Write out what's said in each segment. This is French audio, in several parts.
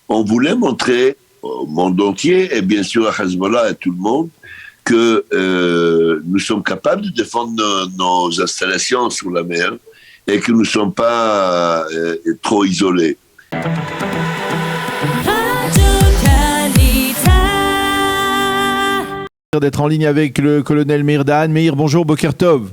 On voulait montrer au monde entier, et bien sûr à Hezbollah et à tout le monde, que nous sommes capables de défendre nos installations sur la mer et que nous ne sommes pas trop isolés. D'être en ligne avec le colonel Meir Dahan. Meir, bonjour, Boker Tov.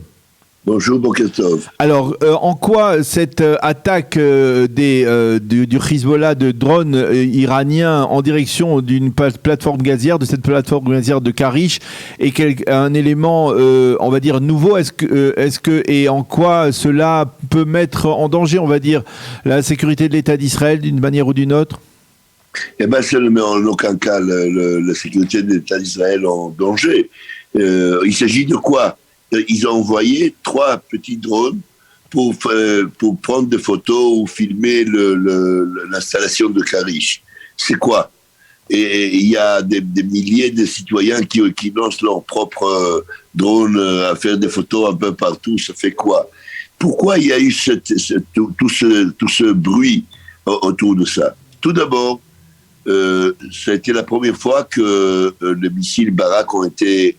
Bonjour, Boker Tov. Alors, en quoi cette attaque du Hezbollah de drones iraniens en direction d'une plateforme gazière, de cette plateforme gazière de Karish, est un élément, on va dire, nouveau? Et en quoi cela peut mettre en danger, on va dire, la sécurité de l'État d'Israël d'une manière ou d'une autre? Eh bien, ça ne met en aucun cas la sécurité de l'État d'Israël en danger. Il s'agit de quoi? Ils ont envoyé 3 petits drones pour prendre des photos ou filmer l'installation de Karish. C'est quoi? Et il y a des milliers de citoyens qui lancent leurs propres drones à faire des photos un peu partout. Ça fait quoi? Pourquoi il y a eu tout ce bruit autour de ça? Tout d'abord, ça a été la première fois que les missiles Barak ont été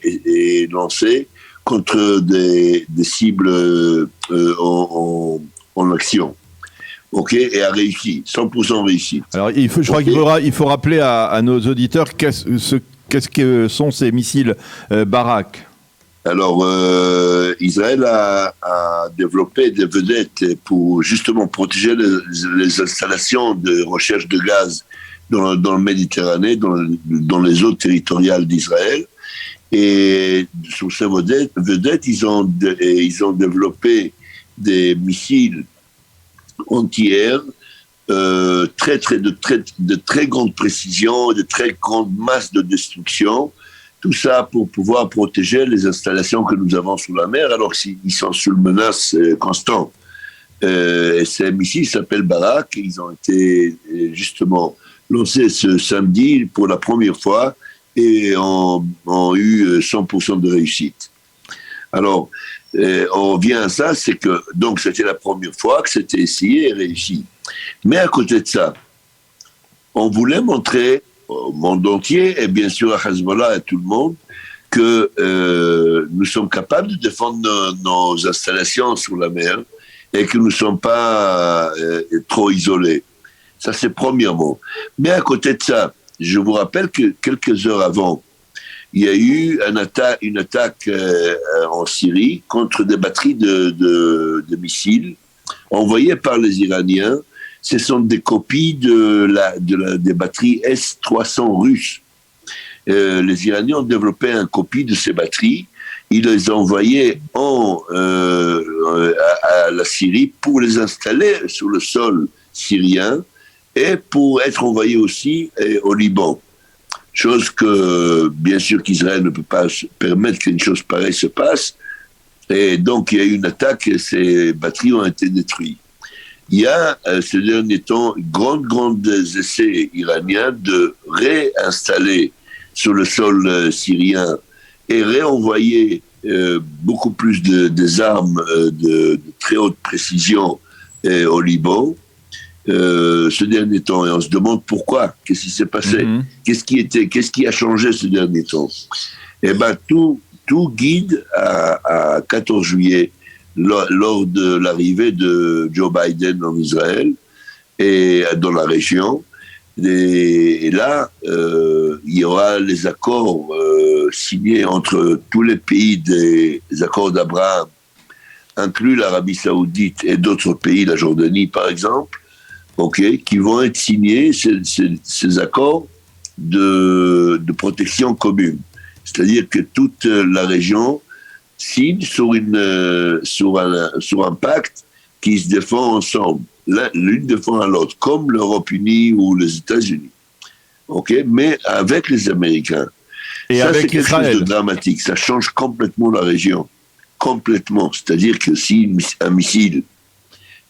lancés contre des cibles en action. OK, et a réussi, 100% réussi. Alors, je crois qu'il faut rappeler à nos auditeurs qu'est-ce que sont ces missiles Barak. Alors, Israël a développé des vedettes pour justement protéger les installations de recherche de gaz dans le Méditerranée, dans les eaux territoriales d'Israël. Et sur ces vedettes, ils ont développé des missiles anti-air de très grande précision, de très grande masse de destruction. Tout ça pour pouvoir protéger les installations que nous avons sous la mer, alors qu'ils sont sous menace constante. Et ces missiles s'appellent Barak, et ils ont été justement lancés ce samedi pour la première fois et ont eu 100% de réussite. Alors, on revient à ça, c'est que donc c'était la première fois que c'était essayé et réussi. Mais à côté de ça, on voulait montrer au monde entier, et bien sûr à Hezbollah et à tout le monde, que nous sommes capables de défendre nos installations sur la mer et que nous ne sommes pas trop isolés. Ça, c'est premièrement. Mais à côté de ça, je vous rappelle que quelques heures avant, il y a eu une attaque en Syrie contre des batteries de missiles envoyées par les Iraniens. Ce sont des copies des batteries S-300 russes. Les Iraniens ont développé une copie de ces batteries. Ils les ont envoyées à la Syrie pour les installer sur le sol syrien et pour être envoyés aussi au Liban. Chose que, bien sûr, qu'Israël ne peut pas se permettre qu'une chose pareille se passe. Et donc, il y a eu une attaque et ces batteries ont été détruites. Il y a, ces derniers temps, grands essais iraniens de réinstaller sur le sol syrien et réenvoyer beaucoup plus des armes de très haute précision au Liban. Ce dernier temps, et on se demande pourquoi, qu'est-ce qui s'est passé, qu'est-ce qui a changé ce dernier temps. Eh ben tout guide à 14 juillet, lors de l'arrivée de Joe Biden en Israël et dans la région. Et là, il y aura les accords signés entre tous les pays des accords d'Abraham, inclus l'Arabie Saoudite et d'autres pays, la Jordanie par exemple, qui vont être signés, ces accords de protection commune. C'est-à-dire que toute la région signe sur un pacte qui se défend ensemble. L'une défend à l'autre, comme l'Europe unie ou les États-Unis. Mais avec les Américains. Et ça, avec c'est quelque Israël. chose de dramatique. Ça change complètement la région. Complètement. C'est-à-dire que si un missile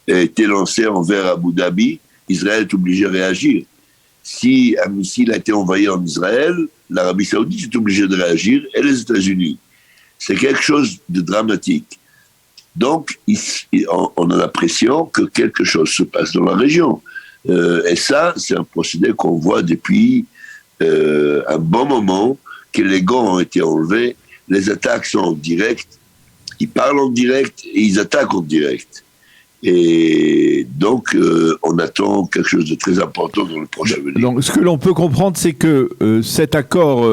a été lancé envers Abu Dhabi, Israël est obligé de réagir. Si un missile a été envoyé en Israël, l'Arabie Saoudite est obligée de réagir et les États-Unis. C'est quelque chose de dramatique. Donc, on a l'impression que quelque chose se passe dans la région. Et ça, c'est un procédé qu'on voit depuis un bon moment, que les gants ont été enlevés, les attaques sont en direct, ils parlent en direct et ils attaquent en direct. Et donc, on attend quelque chose de très important dans le prochain avenir. Donc, ce que l'on peut comprendre, c'est que cet accord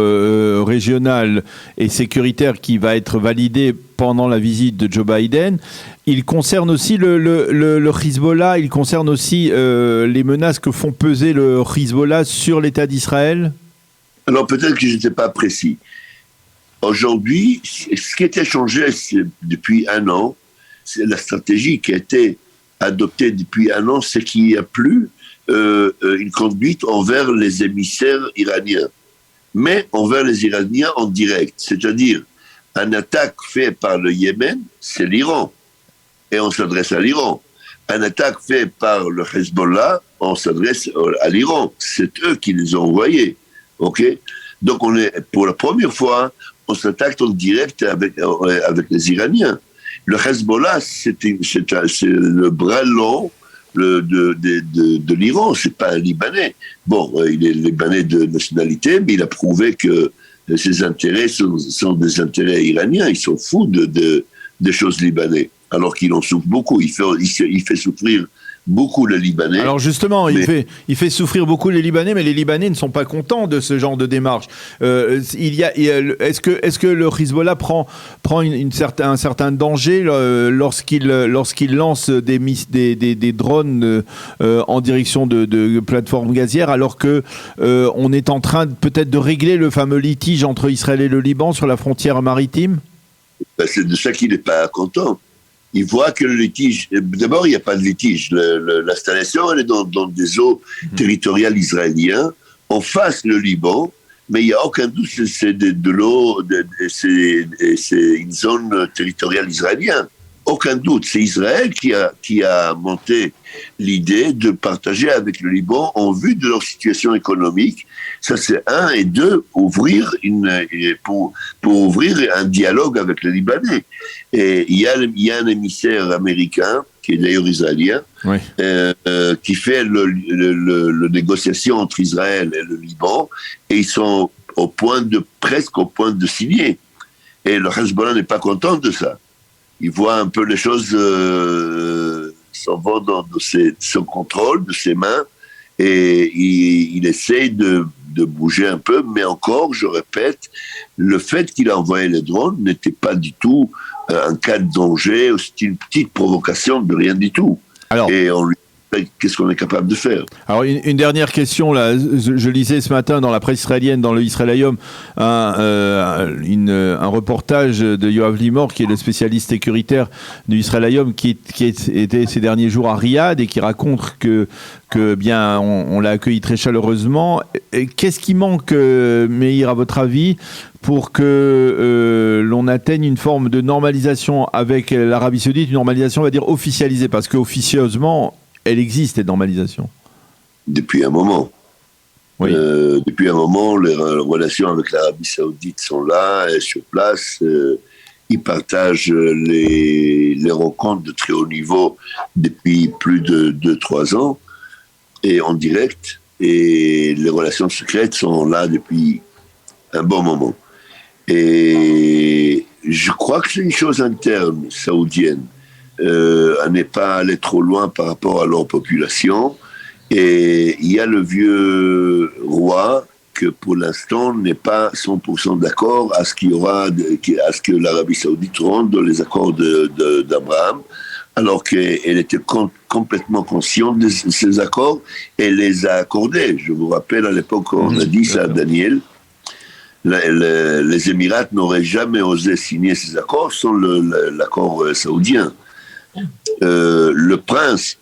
régional et sécuritaire qui va être validé pendant la visite de Joe Biden, il concerne aussi le Hezbollah, il concerne aussi les menaces que font peser le Hezbollah sur l'État d'Israël ? Alors, peut-être que je n'étais pas précis. Aujourd'hui, ce qui a changé depuis un an, c'est la stratégie qui a été adoptée depuis un an, c'est qu'il n'y a plus une conduite envers les émissaires iraniens, mais envers les Iraniens en direct. C'est-à-dire, une attaque faite par le Yémen, c'est l'Iran, et on s'adresse à l'Iran. Une attaque faite par le Hezbollah, on s'adresse à l'Iran. C'est eux qui les ont envoyés. Okay? Donc, pour la première fois, on s'attaque en direct avec les Iraniens. Le Hezbollah, c'est le bras long de l'Iran, c'est pas un Libanais. Bon, il est Libanais de nationalité, mais il a prouvé que ses intérêts sont des intérêts iraniens. Ils sont fous des choses libanais, alors qu'il en souffre beaucoup. Il fait souffrir beaucoup les Libanais. Alors justement, il fait souffrir beaucoup les Libanais, mais les Libanais ne sont pas contents de ce genre de démarche. Est-ce que le Hezbollah prend un certain danger lorsqu'il lance des drones en direction de plateformes gazières, alors que on est en train peut-être de régler le fameux litige entre Israël et le Liban sur la frontière maritime ? C'est de ça qu'il n'est pas content. Il voit que le litige... D'abord, il n'y a pas de litige. L'installation, elle est dans des eaux territoriales israéliennes, en face le Liban, mais il n'y a aucun doute que c'est de l'eau, c'est une zone territoriale israélienne. Aucun doute. C'est Israël qui a monté l'idée de partager avec le Liban en vue de leur situation économique. Ça, c'est un. Et deux, pour ouvrir un dialogue avec les Libanais. Et il y a un émissaire américain, qui est d'ailleurs israélien, oui. Qui fait le négociation entre Israël et le Liban, et ils sont presque au point de signer. Et le Hezbollah n'est pas content de ça. Il voit un peu les choses s'en vont dans son contrôle, de ses mains, et il essaie de bouger un peu, mais encore, je répète, le fait qu'il a envoyé les drones n'était pas du tout un cas de danger, c'était une petite provocation de rien du tout. Alors, et on lui qu'est-ce qu'on est capable de faire? Alors, une dernière question, là. Je lisais ce matin dans la presse israélienne, dans le Israël Hayom, un reportage de Yoav Limor, qui est le spécialiste sécuritaire du Israël Hayom, qui était ces derniers jours à Riyad et qui raconte que bien, on l'a accueilli très chaleureusement. Et qu'est-ce qui manque, Meir, à votre avis, pour que l'on atteigne une forme de normalisation avec l'Arabie Saoudite, une normalisation, on va dire, officialisée, parce qu'officieusement, elle existe, cette normalisation. Depuis un moment. Oui. Depuis un moment, les relations avec l'Arabie Saoudite sont là, sur place. Ils partagent les rencontres de très haut niveau depuis plus de 2-3 ans, et en direct. Et les relations secrètes sont là depuis un bon moment. Et je crois que c'est une chose interne saoudienne. À ne pas aller trop loin par rapport à leur population. Et il y a le vieux roi que pour l'instant n'est pas 100% d'accord à ce à ce que l'Arabie Saoudite rentre dans les accords d'Abraham, alors qu'elle était complètement consciente de ces accords et les a accordés. Je vous rappelle, à l'époque, on a dit ça à Daniel. Les Émirats n'auraient jamais osé signer ces accords sans l'accord saoudien. Le prince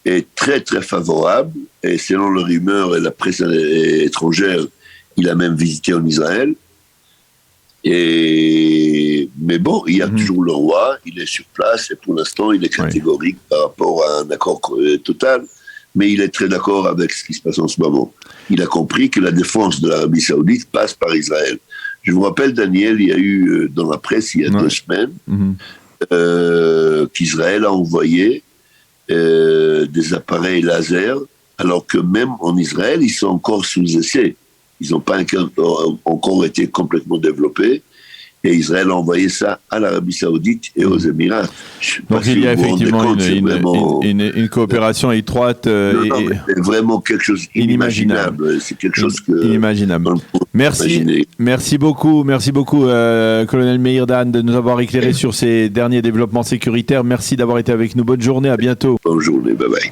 est très très favorable, et selon les rumeurs et la presse étrangère, il a même visité en Israël. Mais bon, il y a toujours le roi, il est sur place, et pour l'instant il est catégorique par rapport à un accord total, mais il est très d'accord avec ce qui se passe en ce moment. Il a compris que la défense de l'Arabie Saoudite passe par Israël. Je vous rappelle, Daniel, il y a eu dans la presse il y a 2 semaines qu'Israël a envoyé des appareils laser alors que même en Israël, ils sont encore sous essai. Ils n'ont pas encore été complètement développés. Et Israël a envoyé ça à l'Arabie Saoudite et aux Émirats. Donc il y a effectivement une coopération étroite. C'est vraiment quelque chose d'inimaginable. C'est quelque chose inimaginable. Merci beaucoup, Colonel Meir Dan, de nous avoir éclairé sur ces derniers développements sécuritaires. Merci d'avoir été avec nous. Bonne journée, à bientôt. Bonne journée, bye bye.